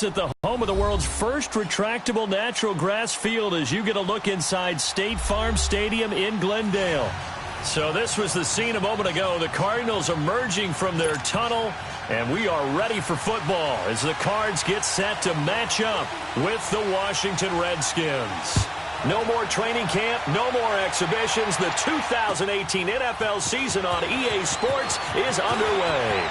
At the home of the world's first retractable natural grass field as you get a look inside State Farm Stadium in Glendale. So this was the scene a moment ago. The Cardinals emerging from their tunnel, and we are ready for football as the Cards get set to match up with the Washington Redskins. No more training camp, no more exhibitions. The 2018 NFL season on EA Sports is underway.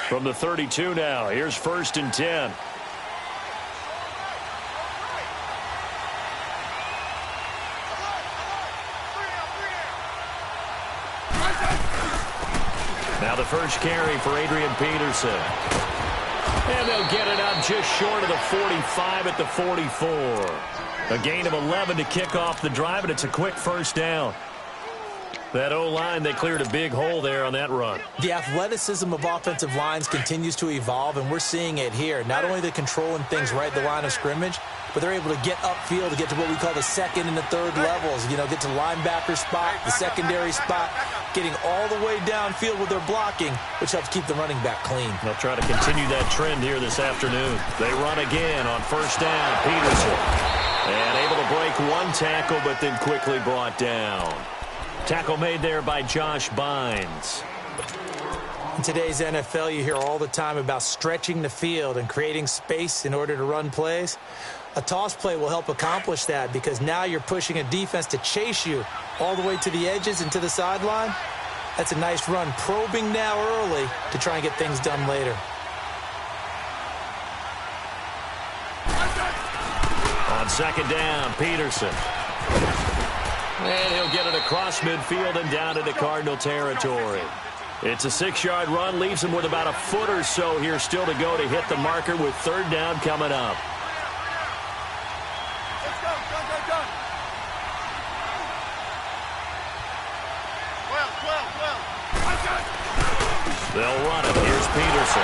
From the 32 now, here's 1st and 10. Now the first carry for Adrian Peterson. And they'll get it up just short of the 45 at the 44. A gain of 11 to kick off the drive, and it's a quick first down. That O-line, they cleared a big hole there on that run. The athleticism of offensive lines continues to evolve, and we're seeing it here. Not only are they controlling things right at the line of scrimmage, but they're able to get upfield to get to what we call the second and the third levels. You know, get to linebacker spot, the secondary spot, getting all the way downfield with their blocking, which helps keep the running back clean. They'll try to continue that trend here this afternoon. They run again on first down. Peterson. And able to break one tackle, but then quickly brought down. Tackle made there by Josh Bynes. In today's NFL, you hear all the time about stretching the field and creating space in order to run plays. A toss play will help accomplish that because now you're pushing a defense to chase you all the way to the edges and to the sideline. That's a nice run, probing now early to try and get things done later. On second down, Peterson. And he'll get it across midfield and down into Cardinal territory. It's a 6-yard run, leaves him with about a foot or so here still to go to hit the marker with third down coming up. They'll run it. Here's Peterson.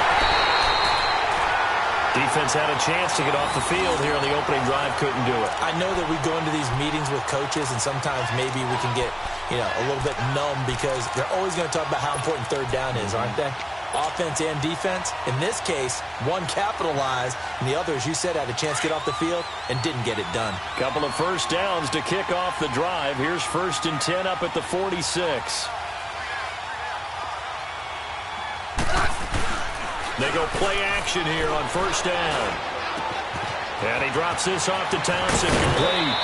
Defense had a chance to get off the field here on the opening drive, couldn't do it. I know that we go into these meetings with coaches, and sometimes maybe we can get, a little bit numb because they're always going to talk about how important third down is, aren't they? Offense and defense. In this case, one capitalized, and the other, as you said, had a chance to get off the field and didn't get it done. Couple of first downs to kick off the drive. Here's 1st and 10 up at the 46. They go play action here on first down. And he drops this off to Townsend, complete.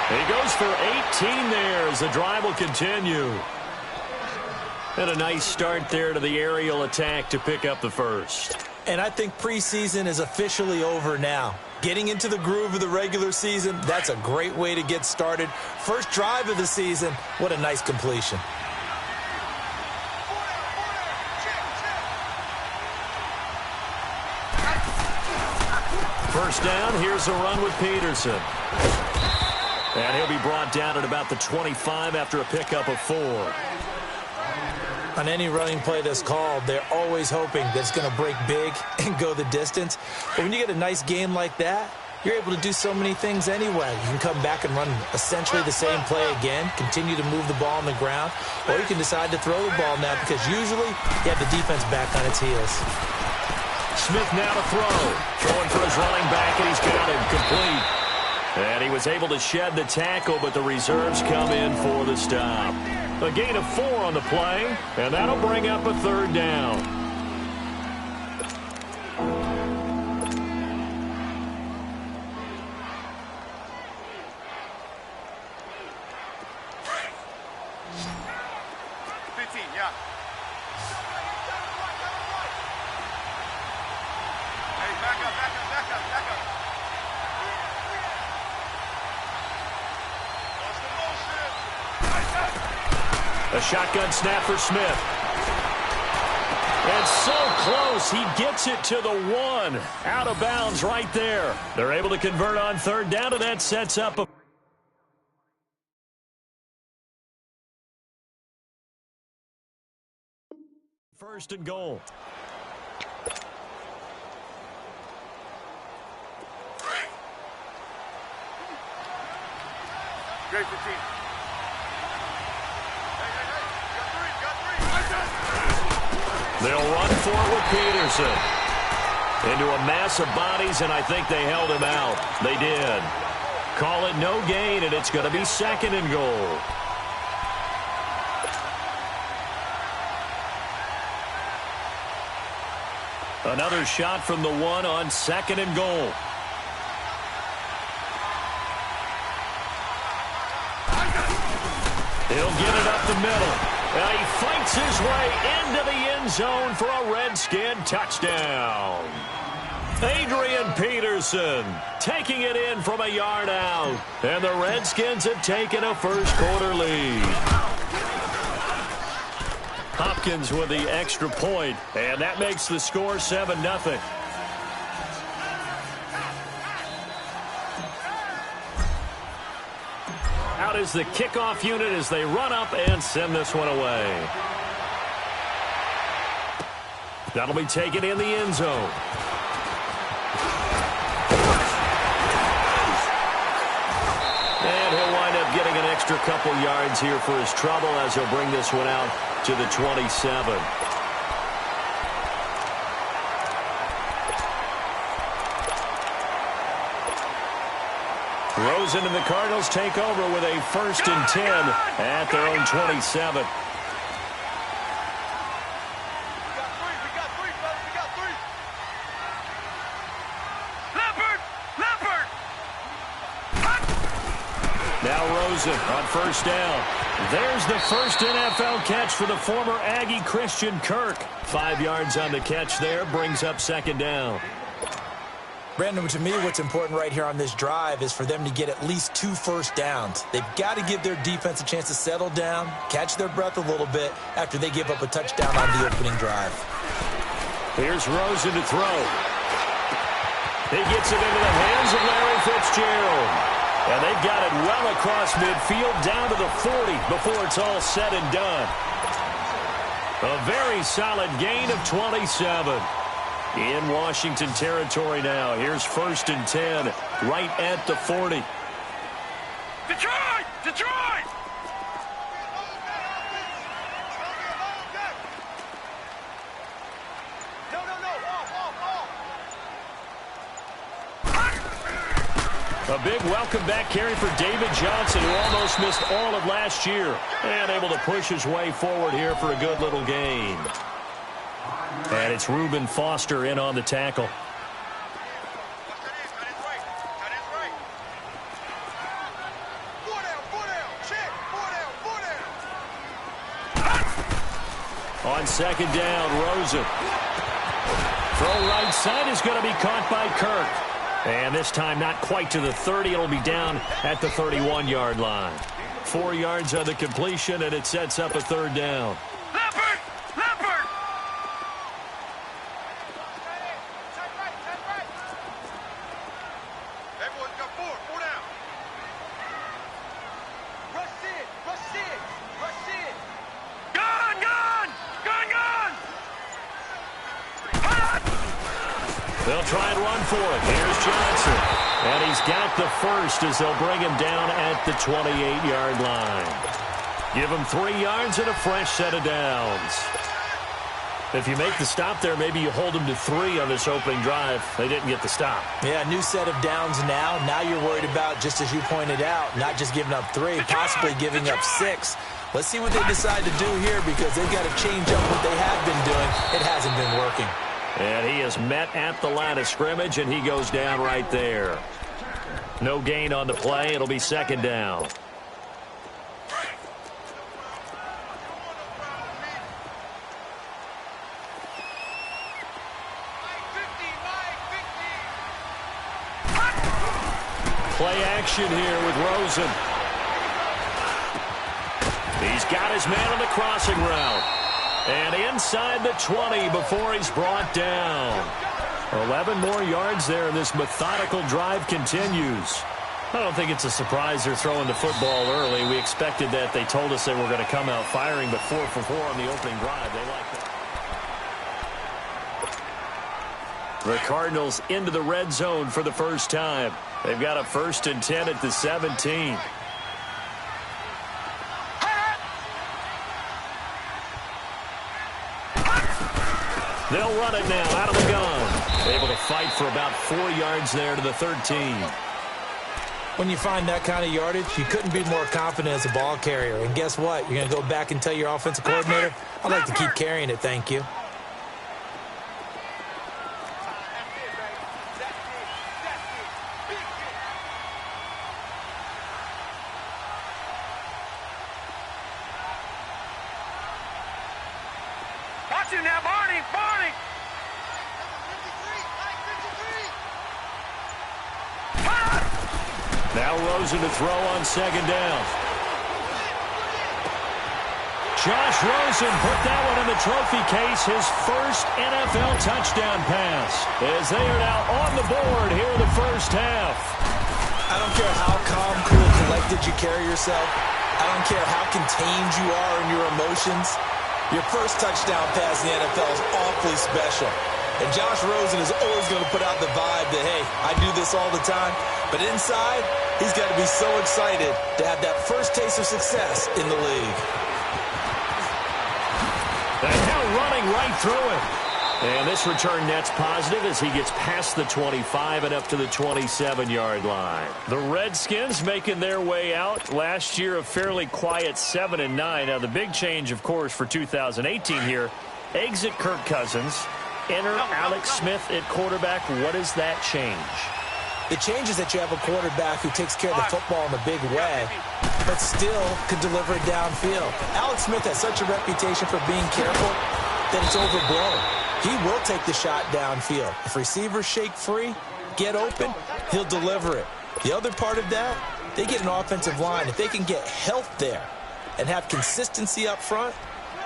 He goes for 18 there as the drive will continue. And a nice start there to the aerial attack to pick up the first. And I think preseason is officially over now. Getting into the groove of the regular season, that's a great way to get started. First drive of the season, what a nice completion. First down, here's a run with Peterson. And he'll be brought down at about the 25 after a pickup of 4. On any running play that's called, they're always hoping that it's going to break big and go the distance. But when you get a nice game like that, you're able to do so many things anyway. You can come back and run essentially the same play again, continue to move the ball on the ground, or you can decide to throw the ball now because usually you have the defense back on its heels. Smith now to throw. Throwing for his running back, and he's got him complete. And he was able to shed the tackle, but the reserves come in for the stop. A gain of 4 on the play, and that'll bring up a third down. A shotgun snap for Smith. And so close, he gets it to the 1. Out of bounds right there. They're able to convert on third down, and that sets up a first and goal. They'll run for it with Peterson. Into a mass of bodies, and I think they held him out. They did. Call it no gain, and it's going to be 2nd and goal. Another shot from the 1 on 2nd and goal. He'll get it up the middle. And he fights his way into the end zone for a Redskin touchdown. Adrian Peterson taking it in from a yard out. And the Redskins have taken a first-quarter lead. Hopkins with the extra point, and that makes the score 7-0. Out is the kickoff unit as they run up and send this one away. That'll be taken in the end zone. And he'll wind up getting an extra couple yards here for his trouble as he'll bring this one out to the 27. Rosen and the Cardinals take over with a 1st and 10 at their own 27. Now Rosen on 1st down. There's the first NFL catch for the former Aggie Christian Kirk. 5 yards on the catch there, brings up 2nd down. Brandon, to me, what's important right here on this drive is for them to get at least 2 first downs. They've got to give their defense a chance to settle down, catch their breath a little bit after they give up a touchdown on the opening drive. Here's Rosen to throw. He gets it into the hands of Larry Fitzgerald. And they've got it well across midfield down to the 40 before it's all said and done. A very solid gain of 27. In Washington territory now. Here's 1st and 10 right at the 40. Detroit! Detroit! A big welcome back carry for David Johnson, who almost missed all of last year. And able to push his way forward here for a good little gain. And it's Reuben Foster in on the tackle. On 2nd down, Rosen. Throw right side is going to be caught by Kirk. And this time not quite to the 30. It'll be down at the 31-yard line. 4 yards on the completion, and it sets up a 3rd down. Leopard! Leopard! Everyone's got 4 down. Rush in! Rush in! Rush in! Gun! Gun! Gun! Gun! They'll try and run for it. Here's Johnson. And he's got the first as they'll bring him down at the 28-yard line. Give him 3 yards and a fresh set of downs. If you make the stop there, maybe you hold them to 3 on this opening drive. They didn't get the stop. Yeah, new set of downs now. Now you're worried about, just as you pointed out, not just giving up 3, possibly giving up 6. Let's see what they decide to do here because they've got to change up what they have been doing. It hasn't been working. And he is met at the line of scrimmage, and he goes down right there. No gain on the play. It'll be 2nd down. Play action here with Rosen. He's got his man on the crossing route. And inside the 20 before he's brought down. 11 more yards there, and this methodical drive continues. I don't think it's a surprise they're throwing the football early. We expected that. They told us they were going to come out firing, but 4 for 4 on the opening drive. They like that. The Cardinals into the red zone for the first time. They've got a 1st and 10 at the 17. They'll run it now out of the gun. Able to fight for about 4 yards there to the 13. When you find that kind of yardage, you couldn't be more confident as a ball carrier. And guess what? You're going to go back and tell your offensive coordinator, I'd like to keep carrying it, thank you. Watch him now, Barney! Barney! Now Rosen to throw on second down. Josh Rosen put that one in the trophy case, his first NFL touchdown pass, as they are now on the board here in the first half. I don't care how calm, cool, collected you carry yourself. I don't care how contained you are in your emotions. Your first touchdown pass in the NFL is awfully special. And Josh Rosen is always going to put out the vibe that, hey, I do this all the time. But inside, he's got to be so excited to have that first taste of success in the league. And now running right through it. And this return net's positive as he gets past the 25 and up to the 27-yard line. The Redskins making their way out. Last year, a fairly quiet 7-9. Now, the big change, of course, for 2018 here, exit Kirk Cousins, enter Alex Smith at quarterback. What does that change? The change is that you have a quarterback who takes care of the football in a big way, but still can deliver it downfield. Alex Smith has such a reputation for being careful that it's overblown. He will take the shot downfield. If receivers shake free, get open, he'll deliver it. The other part of that, they get an offensive line. If they can get health there and have consistency up front,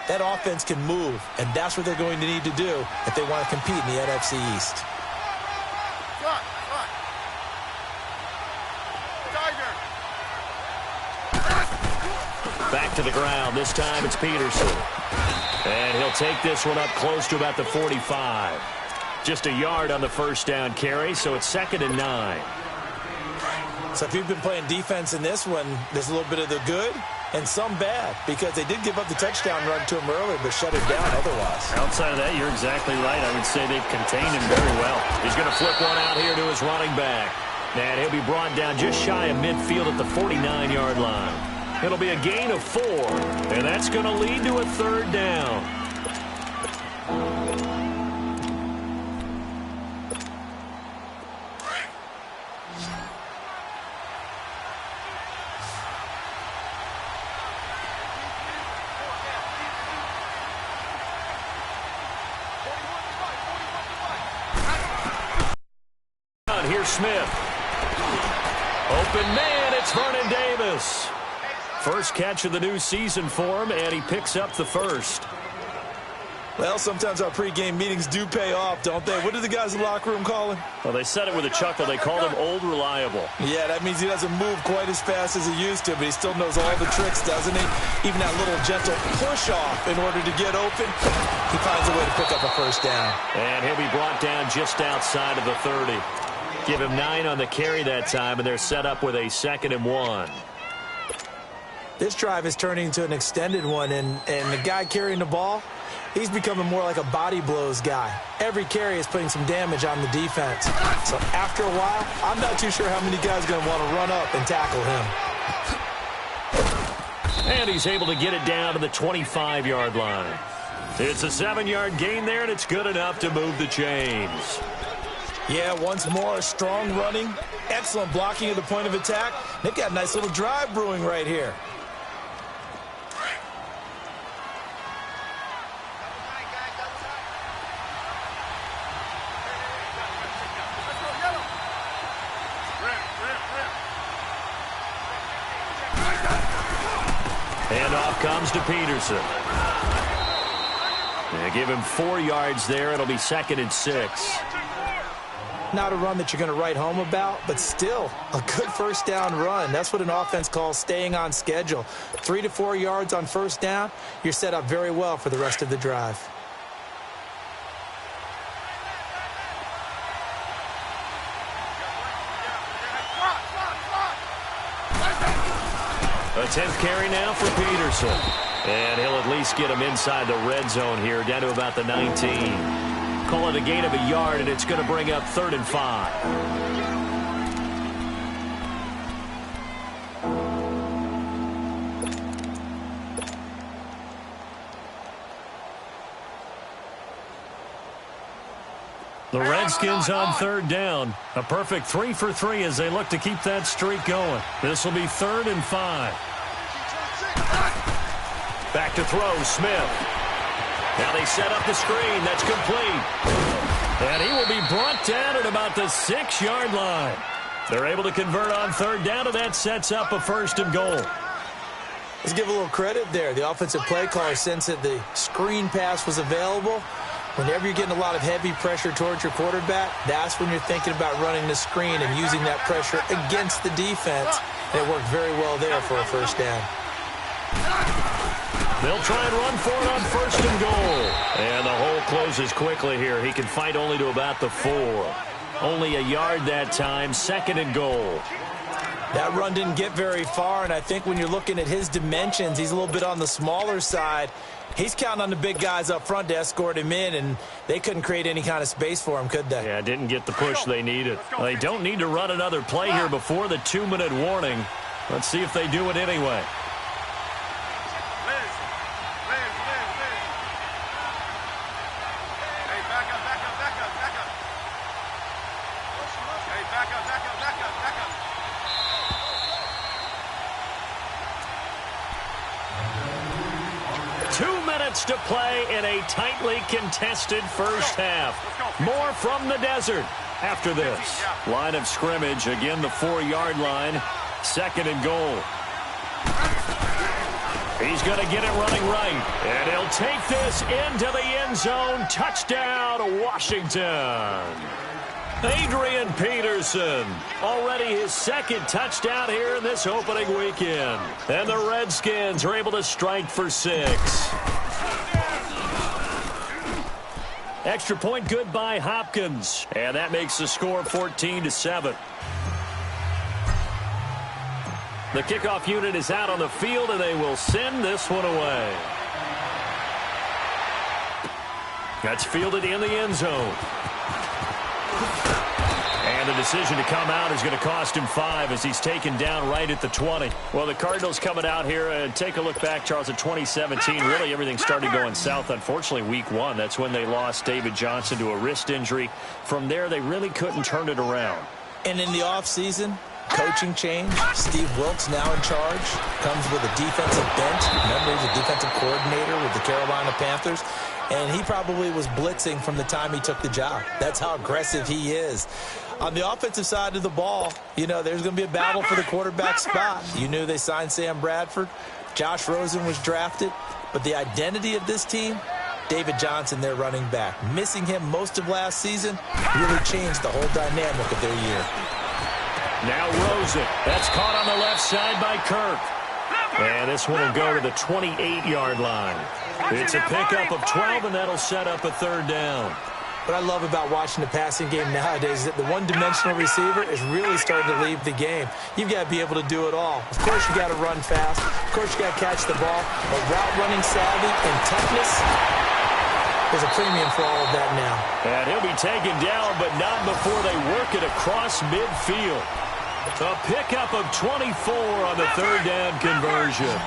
that offense can move, and that's what they're going to need to do if they want to compete in the NFC East. Back to the ground. This time it's Peterson. And he'll take this one up close to about the 45. Just a yard on the first down carry, so it's 2nd and 9. So if you've been playing defense in this one, there's a little bit of the good and some bad, because they did give up the touchdown run to him earlier, but shut it down otherwise. Outside of that, you're exactly right. I would say they've contained him very well. He's going to flip one out here to his running back. And he'll be brought down just shy of midfield at the 49-yard line. It'll be a gain of 4, and that's going to lead to a 3rd down. Here's Smith. Open man, it's Vernon Davis. First catch of the new season for him, and he picks up the first. Well, sometimes our pregame meetings do pay off, don't they? What did the guys in the locker room call him? Well, they said it with a chuckle. They called him Old Reliable. Yeah, that means he doesn't move quite as fast as he used to, but he still knows all the tricks, doesn't he? Even that little gentle push-off in order to get open, he finds a way to pick up a first down. And he'll be brought down just outside of the 30. Give him 9 on the carry that time, and they're set up with a 2nd and 1. This drive is turning into an extended one, and the guy carrying the ball, he's becoming more like a body blows guy. Every carry is putting some damage on the defense. So after a while, I'm not too sure how many guys are going to want to run up and tackle him. And he's able to get it down to the 25-yard line. It's a 7-yard gain there, and it's good enough to move the chains. Yeah, once more, strong running, excellent blocking at the point of attack. They've got a nice little drive brewing right here. And off comes to Peterson. They give him 4 yards there. It'll be 2nd and 6. Not a run that you're going to write home about, but still a good first down run. That's what an offense calls staying on schedule. 3 to 4 yards on first down, you're set up very well for the rest of the drive. A 10th carry now for Peterson. And he'll at least get him inside the red zone here, down to about the 19. call it a gain of a yard, and it's going to bring up 3rd and 5. The Redskins on 3rd down. A perfect 3 for 3 as they look to keep that streak going. This will be 3rd and 5. Back to throw, Smith. Now they set up the screen. That's complete. And he will be brought down at about the 6-yard line. They're able to convert on 3rd down, and that sets up a 1st and goal. Let's give a little credit there. The offensive play caller sensed that the screen pass was available. Whenever you're getting a lot of heavy pressure towards your quarterback, that's when you're thinking about running the screen and using that pressure against the defense. And it worked very well there for a 1st down. They'll try and run for it on 1st and goal. And the hole closes quickly here. He can fight only to about the 4. Only a yard that time, 2nd and goal. That run didn't get very far, and I think when you're looking at his dimensions, he's a little bit on the smaller side. He's counting on the big guys up front to escort him in, and they couldn't create any kind of space for him, could they? Yeah, didn't get the push they needed. They don't need to run another play here before the 2-minute warning. Let's see if they do it anyway. To play in a tightly contested first half. More from the desert after this. Line of scrimmage, again the 4-yard line. 2nd and goal. He's going to get it running right. And he'll take this into the end zone. Touchdown, Washington. Adrian Peterson, already his 2nd touchdown here in this opening weekend. And the Redskins are able to strike for 6. Extra point good by Hopkins. And that makes the score 14-7. The kickoff unit is out on the field, and they will send this one away. That's fielded in the end zone. And the decision to come out is going to cost him 5 as he's taken down right at the 20. Well, the Cardinals coming out here and take a look back, Charles, at 2017. Really, everything started going south. Unfortunately, week 1, that's when they lost David Johnson to a wrist injury. From there, they really couldn't turn it around. And in the offseason, coaching change. Steve Wilkes now in charge. Comes with a defensive bent. Remember, he's a defensive coordinator with the Carolina Panthers. And he probably was blitzing from the time he took the job. That's how aggressive he is. On the offensive side of the ball, you know, there's going to be a battle for the quarterback spot. You knew they signed Sam Bradford. Josh Rosen was drafted. But the identity of this team, David Johnson, their running back. Missing him most of last season really changed the whole dynamic of their year. Now Rosen. That's caught on the left side by Kirk. And this one will go to the 28-yard line. It's a pickup of 12, and that'll set up a 3rd down. What I love about watching the passing game nowadays is that the one-dimensional receiver is really starting to leave the game. You've got to be able to do it all. Of course, you got to run fast. Of course, you got to catch the ball. But route running savvy and toughness, there's a premium for all of that now. And he'll be taken down, but not before they work it across midfield. A pickup of 24 on the 3rd down conversion.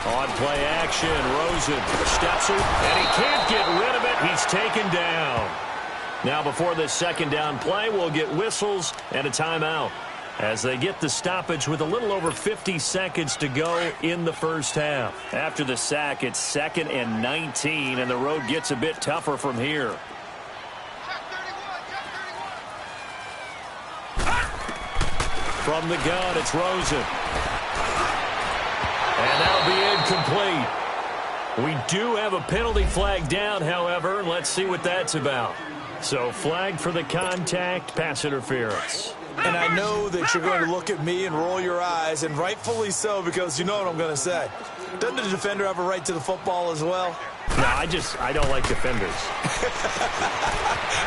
On play action, Rosen steps it, and he can't get rid of it. He's taken down. Now before this 2nd down play, we'll get whistles and a timeout as they get the stoppage with a little over 50 seconds to go in the first half. After the sack, it's 2nd and 19, and the road gets a bit tougher from here. From the gun, it's Rosen. And that'll be incomplete. We do have a penalty flag down, however, and let's see what that's about. So flag for the contact, pass interference. And I know that you're going to look at me and roll your eyes, and rightfully so, because you know what I'm going to say. Doesn't the defender have a right to the football as well? No, I don't like defenders.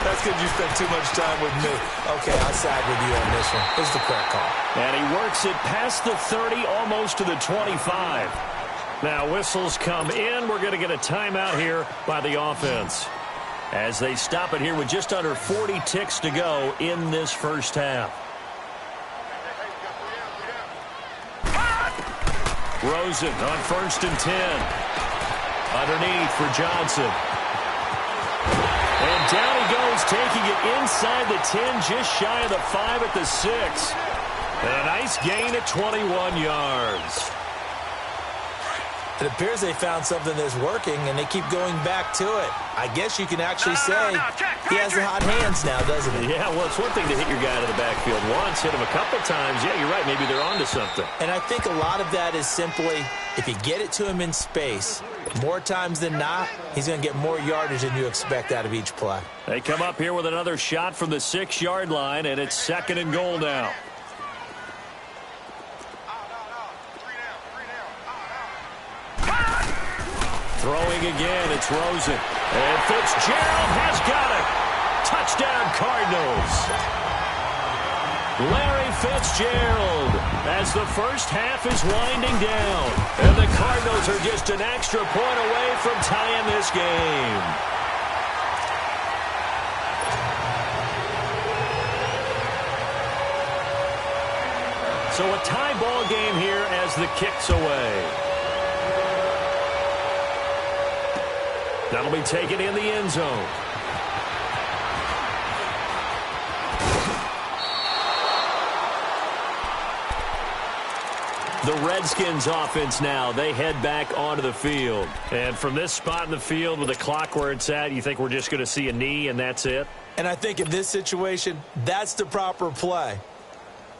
That's because you spent too much time with me. Okay, I'll side with you on this one. This is the correct call. And he works it past the 30, almost to the 25. Now whistles come in. We're going to get a timeout here by the offense, as they stop it here with just under 40 ticks to go in this first half. Rosen on 1st and 10. Underneath for Johnson. And down he goes, taking it inside the 10, just shy of the 5 at the 6. And a nice gain at 21 yards. It appears they found something that's working, and they keep going back to it. I guess you can actually say he has the hot hands now, doesn't he? Yeah, well, it's one thing to hit your guy to the backfield once, hit him a couple times. Yeah, you're right. Maybe they're onto something. And I think a lot of that is simply, if you get it to him in space, more times than not, he's going to get more yardage than you expect out of each play. They come up here with another shot from the 6-yard line, and it's 2nd and goal now. Throwing again, it's Rosen. And Fitzgerald has got it. Touchdown, Cardinals. Larry Fitzgerald, as the first half is winding down. And the Cardinals are just an extra point away from tying this game. So a tie ball game here as the kick's away. That'll be taken in the end zone. The Redskins offense now, they head back onto the field. And from this spot in the field with the clock where it's at, you think we're just going to see a knee and that's it? And I think in this situation, that's the proper play.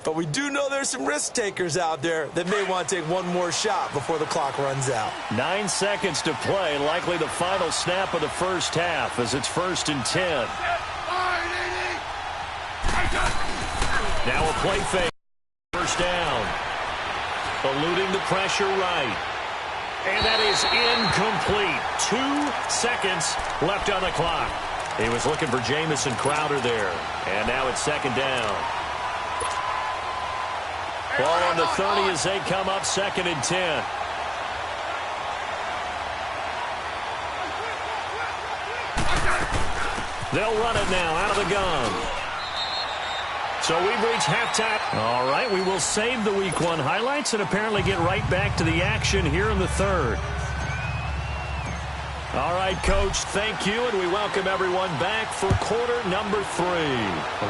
But we do know there's some risk takers out there that may want to take one more shot before the clock runs out. 9 seconds to play, likely the final snap of the first half as it's 1st and 10. Now a play fake. First down. Eluding the pressure right. And that is incomplete. 2 seconds left on the clock. He was looking for Jamison Crowder there. And now it's 2nd down. Ball on the 30 as they come up 2nd and 10. They'll run it now out of the gun. So we've reached halftime. All right, we will save the Week 1 highlights and apparently get right back to the action here in the 3rd. All right, Coach, thank you, and we welcome everyone back for quarter number 3.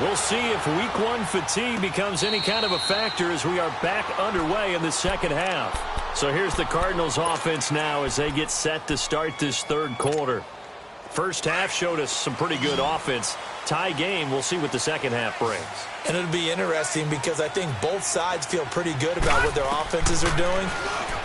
We'll see if Week 1 fatigue becomes any kind of a factor as we are back underway in the second half. So here's the Cardinals offense now as they get set to start this 3rd quarter. First half showed us some pretty good offense. Tie game, we'll see what the second half brings. And it'll be interesting because I think both sides feel pretty good about what their offenses are doing.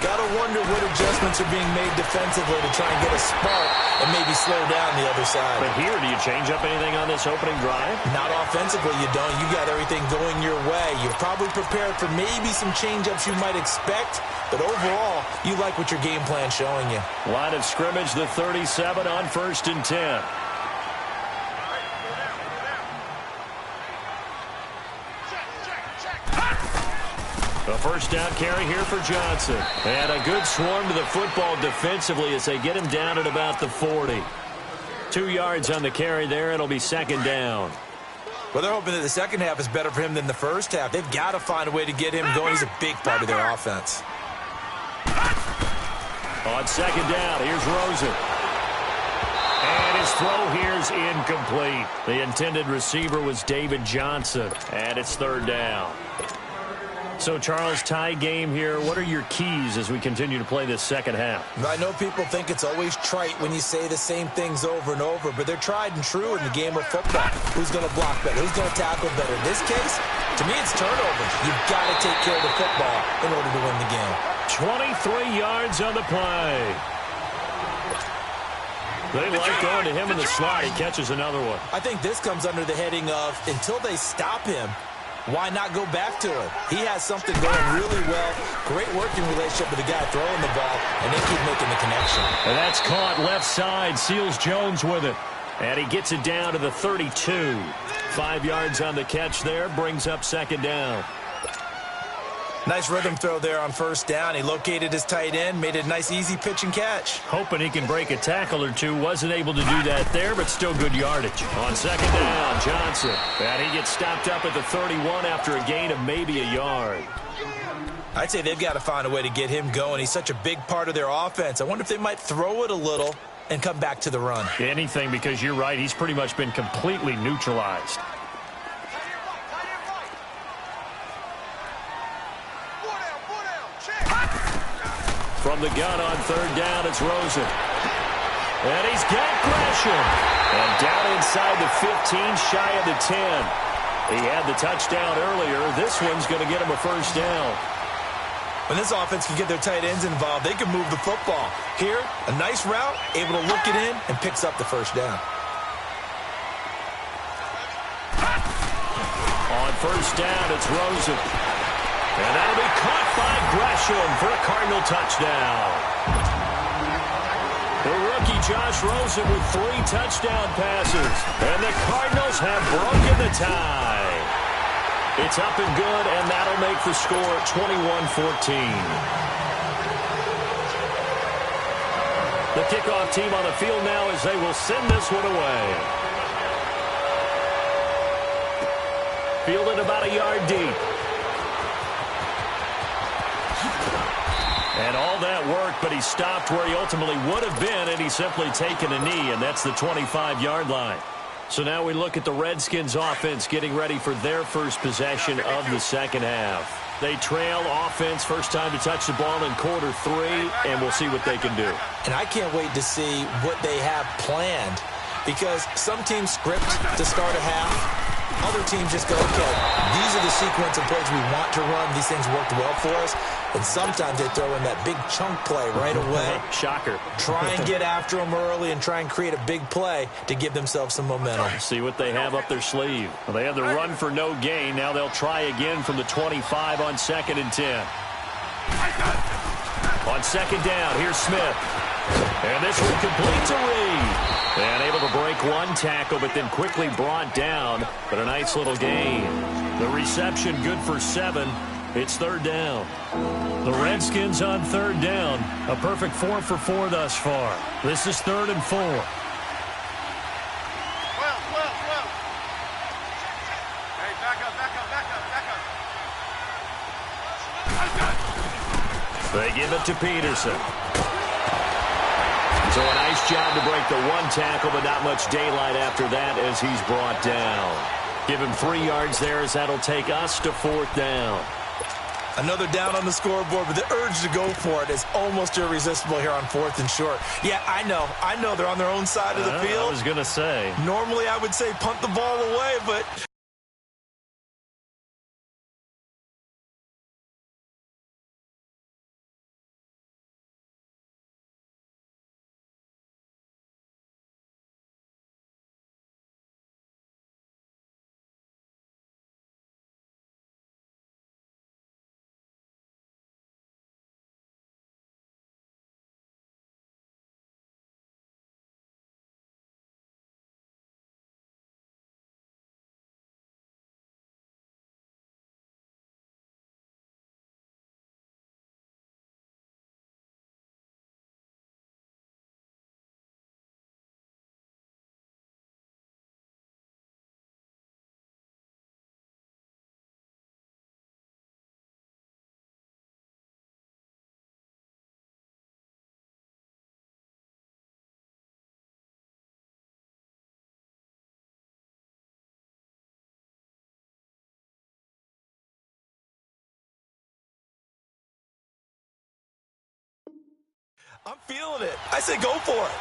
Got to wonder what adjustments are being made defensively to try and get a spark and maybe slow down the other side. But here, do you change up anything on this opening drive? Not offensively, you don't. You got everything going your way. You're probably prepared for maybe some change-ups you might expect, but overall, you like what your game plan's showing you. Line of scrimmage, the 37 on 1st and 10. A first down carry here for Johnson. And a good swarm to the football defensively as they get him down at about the 40. 2 yards on the carry there. It'll be 2nd down. Well, they're hoping that the second half is better for him than the first half. They've got to find a way to get him going. He's a big part of their offense. On 2nd down, here's Rosen. And his throw here's incomplete. The intended receiver was David Johnson. And it's 3rd down. So, Charles, tie game here. What are your keys as we continue to play this second half? I know people think it's always trite when you say the same things over and over, but they're tried and true in the game of football. Who's going to block better? Who's going to tackle better? In this case, to me, it's turnovers. You've got to take care of the football in order to win the game. 23 yards on the play. They like going to him in the slot. He catches another one. I think this comes under the heading of until they stop him, why not go back to him? He has something going really well. Great working relationship with the guy throwing the ball, and they keep making the connection. And that's caught left side. Seals Jones with it. And he gets it down to the 32. 5 yards on the catch there. Brings up second down. Nice rhythm throw there on first down. He located his tight end, made it a nice, easy pitch and catch. Hoping he can break a tackle or two. Wasn't able to do that there, but still good yardage. On second down, Johnson. And he gets stopped up at the 31 after a gain of maybe a yard. I'd say they've got to find a way to get him going. He's such a big part of their offense. I wonder if they might throw it a little and come back to the run. Anything, because you're right. He's pretty much been completely neutralized. From the gun on third down, it's Rosen. And he's got Gresham. And down inside the 15, shy of the 10. He had the touchdown earlier. This one's going to get him a first down. When this offense can get their tight ends involved, they can move the football. Here, a nice route, able to look it in, and picks up the first down. On first down, it's Rosen. And that'll be caught by Gresham for a Cardinal touchdown. The rookie Josh Rosen with 3 touchdown passes. And the Cardinals have broken the tie. It's up and good, and that'll make the score 21-14. The kickoff team on the field now as they will send this one away. Fielded about a yard deep. And all that work, but he stopped where he ultimately would have been, and he's simply taken a knee, and that's the 25-yard line. So now we look at the Redskins offense getting ready for their first possession of the second half. They trail offense, first time to touch the ball in quarter 3, and we'll see what they can do. And I can't wait to see what they have planned, because some teams script to start a half. Other teams just go, okay, these are the sequence of plays we want to run. These things worked well for us. And sometimes they throw in that big chunk play right away. Shocker. Try and get after them early and try and create a big play to give themselves some momentum. See what they have up their sleeve. Well, they have the run for no gain. Now they'll try again from the 25 on 2nd and 10. On second down, here's Smith. And this one complete to Reed. And able to break one tackle, but then quickly brought down. But a nice little gain. The reception good for 7. It's third down. The Redskins on third down. A perfect 4 for 4 thus far. This is 3rd and 4. 12. Hey, back up. They give it to Peterson. So a nice job to break the one tackle, but not much daylight after that as he's brought down. Give him 3 yards there as that'll take us to 4th down. Another down on the scoreboard, but the urge to go for it is almost irresistible here on 4th and short. Yeah, I know they're on their own side of the field. I was going to say. Normally I would say punt the ball away, but I'm feeling it. I say go for it.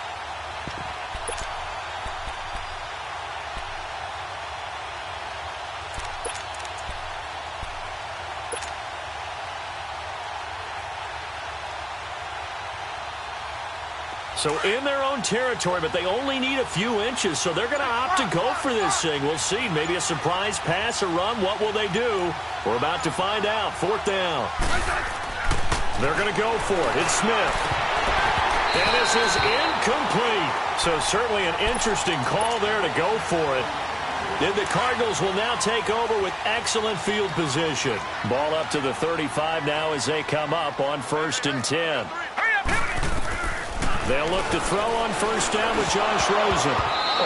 So in their own territory, but they only need a few inches, so they're going to opt to go for this thing. We'll see. Maybe a surprise pass or run. What will they do? We're about to find out. 4th down. They're going to go for it. It's Smith. And this is incomplete. So certainly an interesting call there to go for it. And the Cardinals will now take over with excellent field position. Ball up to the 35 now as they come up on 1st and 10. They'll look to throw on 1st down with Josh Rosen.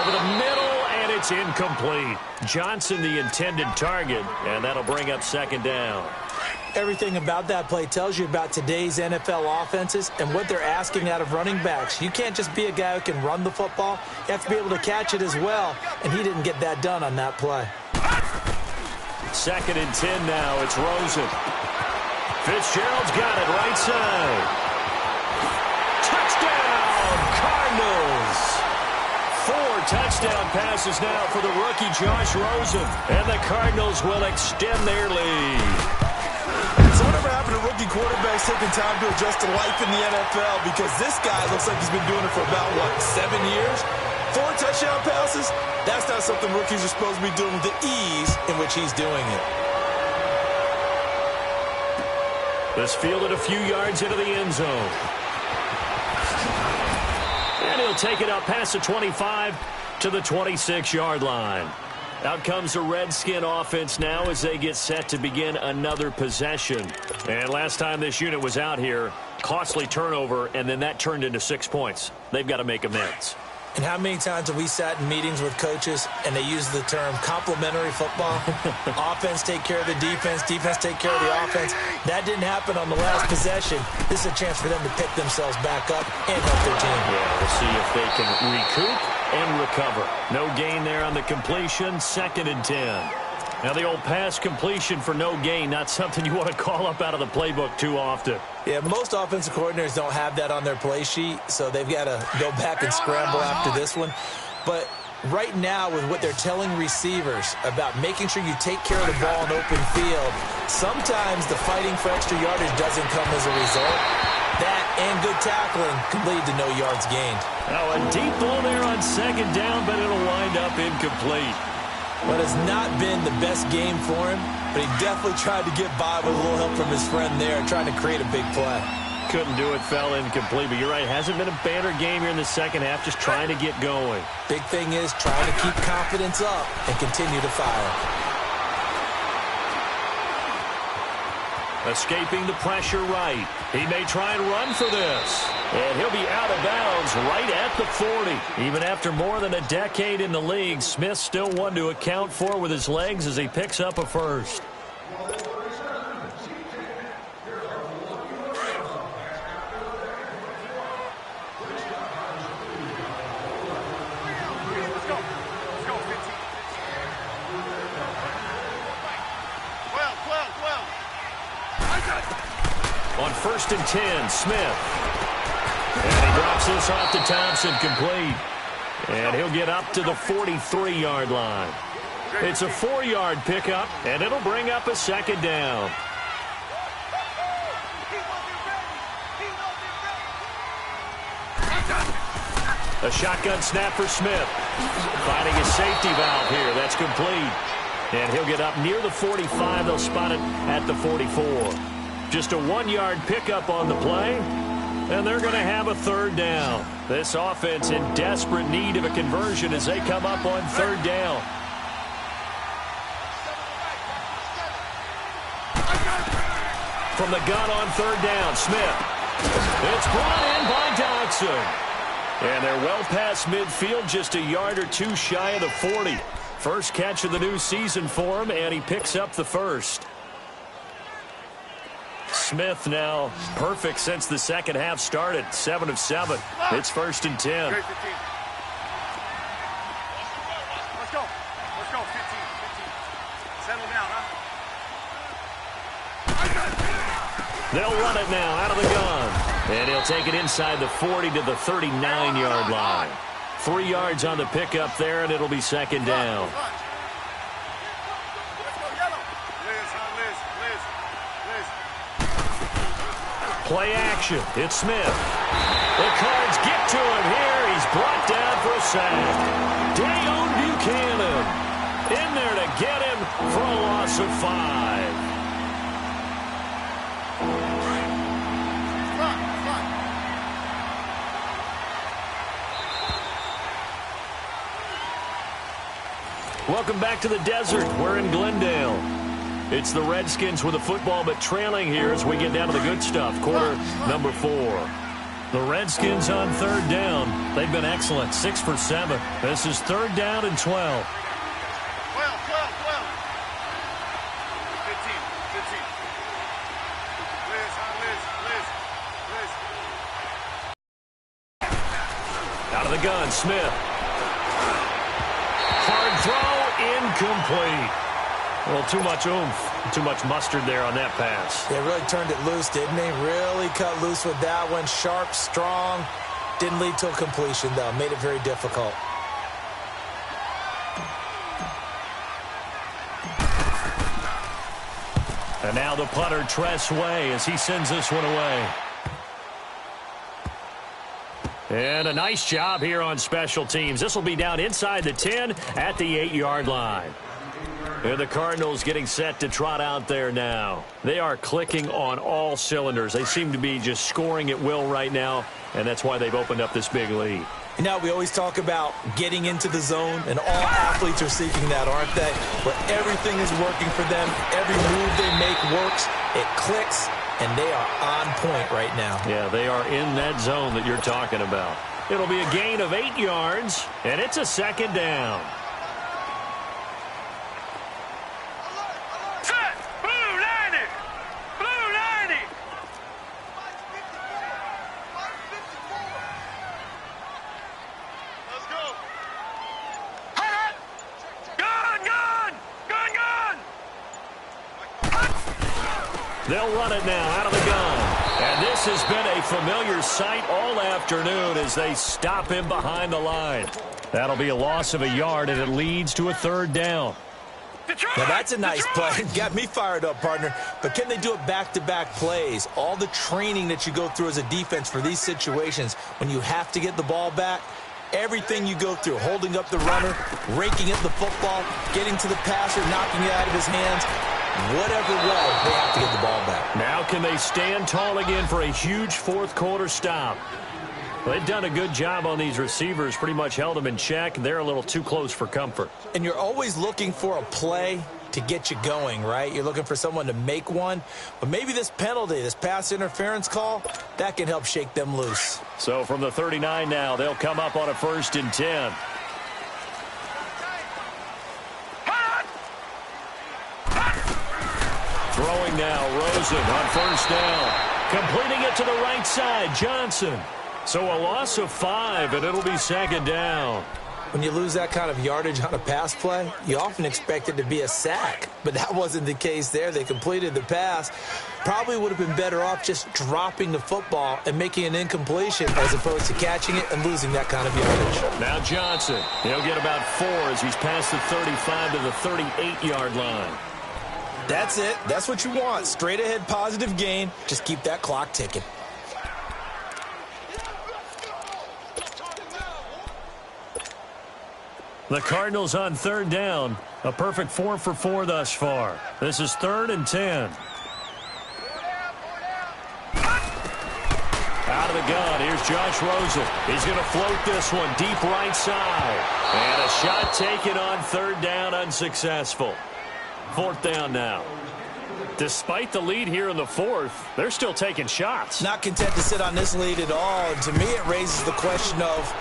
Over the middle, and it's incomplete. Johnson the intended target, and that'll bring up 2nd down. Everything about that play tells you about today's NFL offenses and what they're asking out of running backs. You can't just be a guy who can run the football. You have to be able to catch it as well, and he didn't get that done on that play. 2nd and 10 now. It's Rosen. Fitzgerald's got it right side. Touchdown, Cardinals. 4 touchdown passes now for the rookie Josh Rosen. And the Cardinals will extend their lead. So whatever happened to rookie quarterbacks taking time to adjust to life in the NFL, because this guy looks like he's been doing it for about, 7 years? 4 touchdown passes? That's not something rookies are supposed to be doing with the ease in which he's doing it. This fielded a few yards into the end zone. And he'll take it up past the 25 to the 26-yard line. Out comes the Redskin offense now as they get set to begin another possession. And last time this unit was out here, costly turnover, and then that turned into 6 points. They've got to make amends. And how many times have we sat in meetings with coaches and they use the term complementary football? Offense take care of the defense, defense take care of the offense. That didn't happen on the last possession. This is a chance for them to pick themselves back up and help their team. Yeah, we'll see if they can recoup and recover. No gain there on the completion. 2nd and 10. Now the old pass completion for no gain, not something you want to call up out of the playbook too often. Yeah, most offensive coordinators don't have that on their play sheet, so they've got to go back and scramble after this one. But right now, with what they're telling receivers about making sure you take care of the ball in open field, sometimes the fighting for extra yardage doesn't come as a result. That and good tackling can lead to no yards gained. Now a deep ball there on 2nd down, but it'll wind up incomplete. What has not been the best game for him, but he definitely tried to get by with a little help from his friend there, trying to create a big play. Couldn't do it, fell incomplete, but you're right, hasn't been a banner game here in the second half, just trying to get going. Big thing is trying to keep confidence up and continue to fire. Escaping the pressure right. He may try and run for this. And he'll be out of bounds right at the 40. Even after more than a decade in the league, Smith still one to account for with his legs as he picks up a first. On 1st and 10, Smith. And he drops this off to Thompson, complete. And he'll get up to the 43-yard line. It's a 4-yard pickup, and it'll bring up a 2nd down. A shotgun snap for Smith. Finding a safety valve here. That's complete. And he'll get up near the 45. They'll spot it at the 44. Just a 1-yard pickup on the play, and they're going to have a 3rd down. This offense in desperate need of a conversion as they come up on 3rd down. From the gun on 3rd down, Smith. It's brought in by Dodson. And they're well past midfield, just a yard or two shy of the 40. First catch of the new season for him, and he picks up the first. Smith now perfect since the second half started. 7 of 7. It's 1st and 10. Let's go. Let's go. 15. Settle down, huh? They'll run it now out of the gun. And he'll take it inside the 40 to the 39-yard line. 3 yards on the pickup there, and it'll be 2nd down. Play action. It's Smith. The Cards get to sack. Dayon Buchanan in there to get him for a loss of 5. Welcome back to the desert. We're in Glendale. It's the Redskins with the football, but trailing here as we get down to the good stuff. Quarter number 4. The Redskins on third down. They've been excellent. 6 for 7. This is third down and 12. 12. Out of the gun, Smith. Hard throw, incomplete. A little too much oomph, too much mustard there on that pass. They really turned it loose, didn't they? Really cut loose with that one. Sharp, strong. Didn't lead to a completion, though. Made it very difficult. And now the punter, Tress Way, as he sends this one away. And a nice job here on special teams. This will be down inside the 10 at the 8-yard line. And the Cardinals getting set to trot out there now. They are clicking on all cylinders. They seem to be just scoring at will right now, and that's why they've opened up this big lead. You know, we always talk about getting into the zone, and all athletes are seeking that, aren't they? Where everything is working for them. Every move they make works. It clicks, and they are on point right now. Yeah, they are in that zone that you're talking about. It'll be a gain of 8 yards, and it's a second down. Set! Blue 90! Blue 90! Let's go! Hot! Gun! Gun! Gun! Gun! They'll run it now out of the gun. And this has been a familiar sight all afternoon as they stop him behind the line. That'll be a loss of a yard, and it leads to a third down. Now, that's a nice play. Got me fired up, partner. But can they do it back-to-back plays? All the training that you go through as a defense for these situations, when you have to get the ball back, everything you go through, holding up the runner, raking at the football, getting to the passer, knocking it out of his hands, whatever way, they have to get the ball back. Now can they stand tall again for a huge fourth-quarter stop? Well, they've done a good job on these receivers, pretty much held them in check. They're a little too close for comfort. And you're always looking for a play to get you going, right? You're looking for someone to make one. But maybe this penalty, this pass interference call, that can help shake them loose. So from the 39 now, they'll come up on a 1st and 10. Throwing now, Rosen on 1st down. Completing it to the right side, Johnson. So a loss of 5, and it'll be 2nd down. When you lose that kind of yardage on a pass play, you often expect it to be a sack. But that wasn't the case there. They completed the pass. Probably would have been better off just dropping the football and making an incompletion as opposed to catching it and losing that kind of yardage. Now Johnson. He'll get about 4 as he's past the 35 to the 38-yard line. That's it. That's what you want. Straight ahead positive gain. Just keep that clock ticking. The Cardinals on 3rd down. A perfect 4 for 4 thus far. This is 3rd and 10. Out of the gun, here's Josh Rosen. He's going to float this one deep right side. And a shot taken on 3rd down, unsuccessful. 4th down now. Despite the lead here in the 4th, they're still taking shots. Not content to sit on this lead at all. And to me, it raises the question of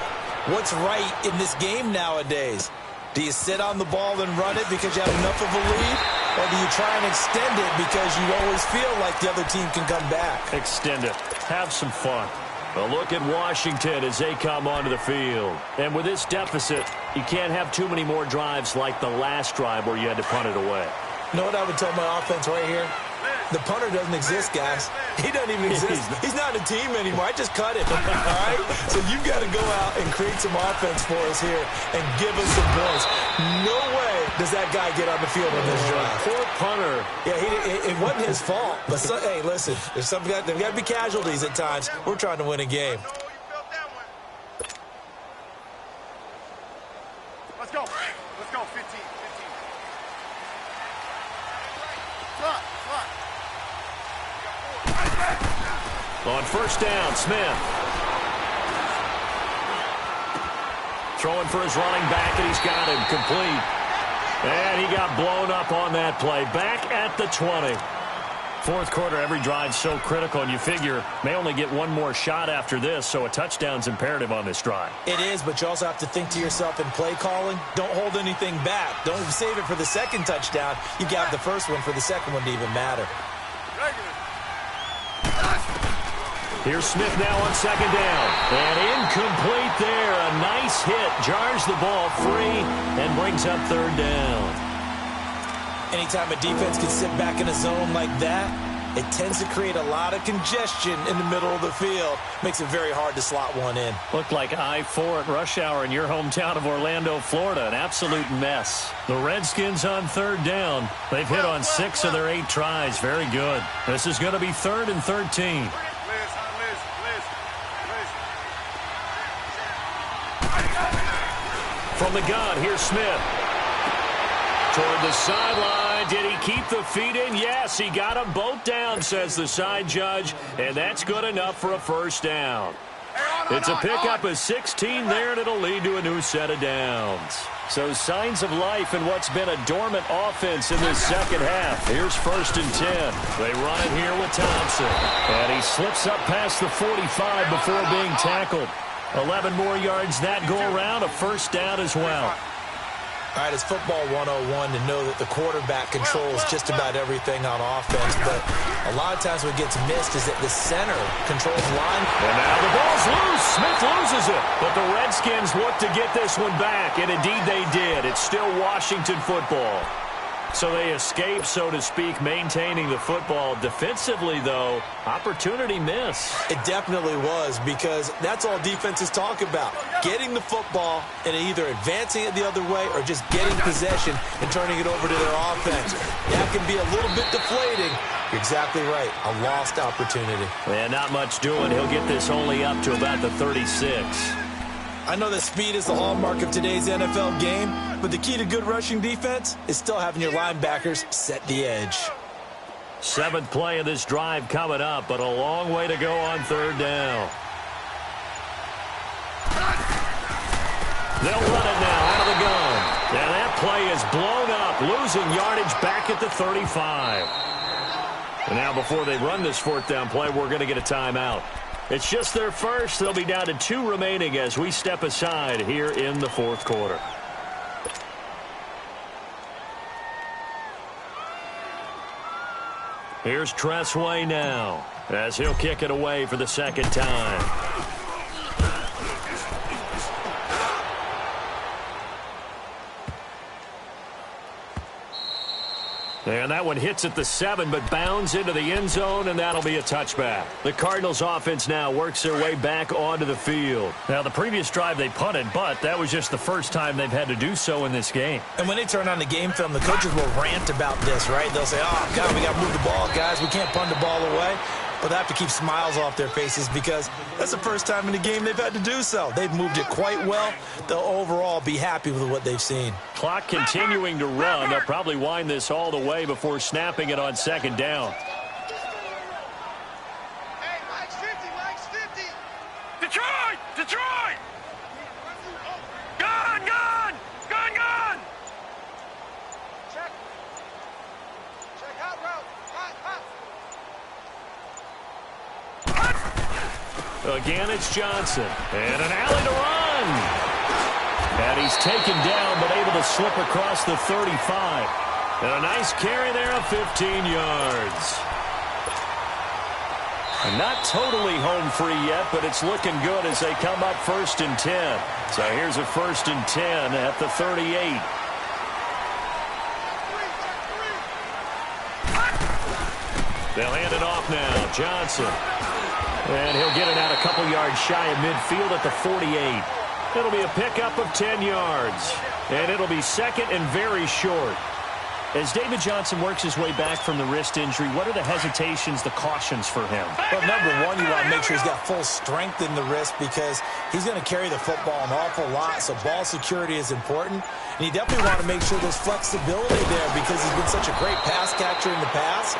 what's right in this game nowadays. Do you sit on the ball and run it because you have enough of a lead? Or do you try and extend it because you always feel like the other team can come back? Extend it. Have some fun. A look at Washington as they come onto the field. And with this deficit, you can't have too many more drives like the last drive where you had to punt it away. You know what I would tell my offense right here? The punter doesn't exist, guys. He doesn't even exist. He's not a team anymore. I just cut him, all right? So you've got to go out and create some offense for us here and give us some points. No way does that guy get on the field on this drive. Poor punter. Yeah, it wasn't his fault. But, hey, listen, there's got to be casualties at times. We're trying to win a game. Let's go. Let's go. 15. Clock. On first down, Smith. Throwing for his running back, and he's got him complete. And he got blown up on that play. Back at the 20. Fourth quarter, every drive so critical, and you figure may only get one more shot after this, so a touchdown's imperative on this drive. It is, but you also have to think to yourself in play calling, don't hold anything back. Don't save it for the second touchdown. You got the first one for the second one to even matter. Here's Smith now on second down. And incomplete there. A nice hit. Jars the ball free and brings up third down. Anytime a defense can sit back in a zone like that, it tends to create a lot of congestion in the middle of the field. Makes it very hard to slot one in. Looked like I-4 at rush hour in your hometown of Orlando, Florida. An absolute mess. The Redskins on third down. They've hit on 6 of their 8 tries. Very good. This is going to be 3rd and 13. From the gun, here's Smith. Toward the sideline. Did he keep the feet in? Yes, he got them both down, says the side judge, and that's good enough for a first down. It's a pickup of 16 there, and it'll lead to a new set of downs. So signs of life in what's been a dormant offense in this second half. Here's 1st and 10. They run it here with Thompson. And he slips up past the 45 before being tackled. 11 more yards that go around, a first down as well. All right, it's football 101 to know that the quarterback controls just about everything on offense, but a lot of times what gets missed is that the center controls line. And now the ball's loose. Smith loses it, but the Redskins look to get this one back, and indeed they did. It's still Washington football. So they escape, so to speak, maintaining the football. Defensively, though, opportunity miss. It definitely was, because that's all defenses talk about. Getting the football and either advancing it the other way or just getting possession and turning it over to their offense. That can be a little bit deflating. You're exactly right. A lost opportunity. And not much doing. He'll get this only up to about the 36. I know that speed is the hallmark of today's NFL game, but the key to good rushing defense is still having your linebackers set the edge. 7th play of this drive coming up, but a long way to go on third down. They'll run it now out of the gun. And that play is blown up, losing yardage back at the 35. And now before they run this 4th down play, we're going to get a timeout. It's just their first. They'll be down to 2 remaining as we step aside here in the 4th quarter. Here's Tressway now as he'll kick it away for the second time. And that one hits at the 7, but bounds into the end zone, and that'll be a touchback. The Cardinals offense now works their way back onto the field. Now, the previous drive they punted, but that was just the first time they've had to do so in this game. And when they turn on the game film, the coaches will rant about this, right? They'll say, oh, God, we got to move the ball, guys. We can't punt the ball away. But they have to keep smiles off their faces because that's the first time in the game they've had to do so. They've moved it quite well. They'll overall be happy with what they've seen. Clock continuing to run. They'll probably wind this all the way before snapping it on second down. Hey, Mike's 50. Detroit! Gun! Check out route. Hot. Again, it's Johnson. And an alley to run. And he's taken down, but able to slip across the 35. And a nice carry there of 15 yards. Not totally home free yet, but it's looking good as they come up 1st and 10. So here's a 1st and 10 at the 38. They'll hand it off now. Johnson. And he'll get it out a couple yards shy of midfield at the 48. It'll be a pickup of 10 yards. And it'll be 2nd and very short. As David Johnson works his way back from the wrist injury, what are the hesitations, the cautions for him? Well, number one, you want to make sure he's got full strength in the wrist because he's going to carry the football an awful lot, so ball security is important. And you definitely want to make sure there's flexibility there because he's been such a great pass catcher in the past.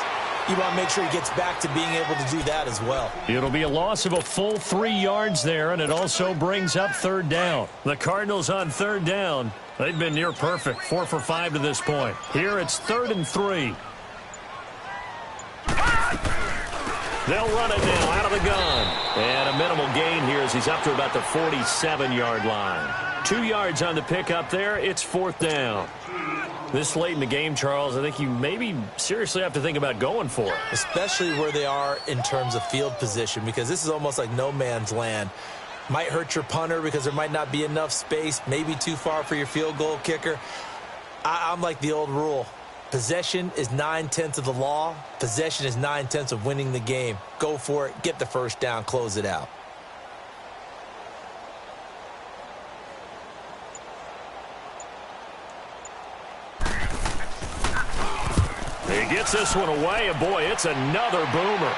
You want to make sure he gets back to being able to do that as well. It'll be a loss of a full 3 yards there, and it also brings up third down. The Cardinals on third down. They've been near perfect, 4 for 5 to this point. Here it's 3rd and 3. They'll run it now out of the gun. And a minimal gain here as he's up to about the 47-yard line. 2 yards on the pickup there. It's 4th down. This late in the game, Charles, I think you maybe seriously have to think about going for it. Especially where they are in terms of field position, because this is almost like no man's land. Might hurt your punter because there might not be enough space, maybe too far for your field goal kicker. I'm like the old rule. Possession is 9/10 of the law. Possession is 9/10 of winning the game. Go for it. Get the first down. Close it out. He gets this one away, and boy, it's another boomer.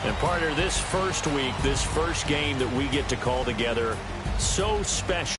And partner, this first week, this first game that we get to call together, so special.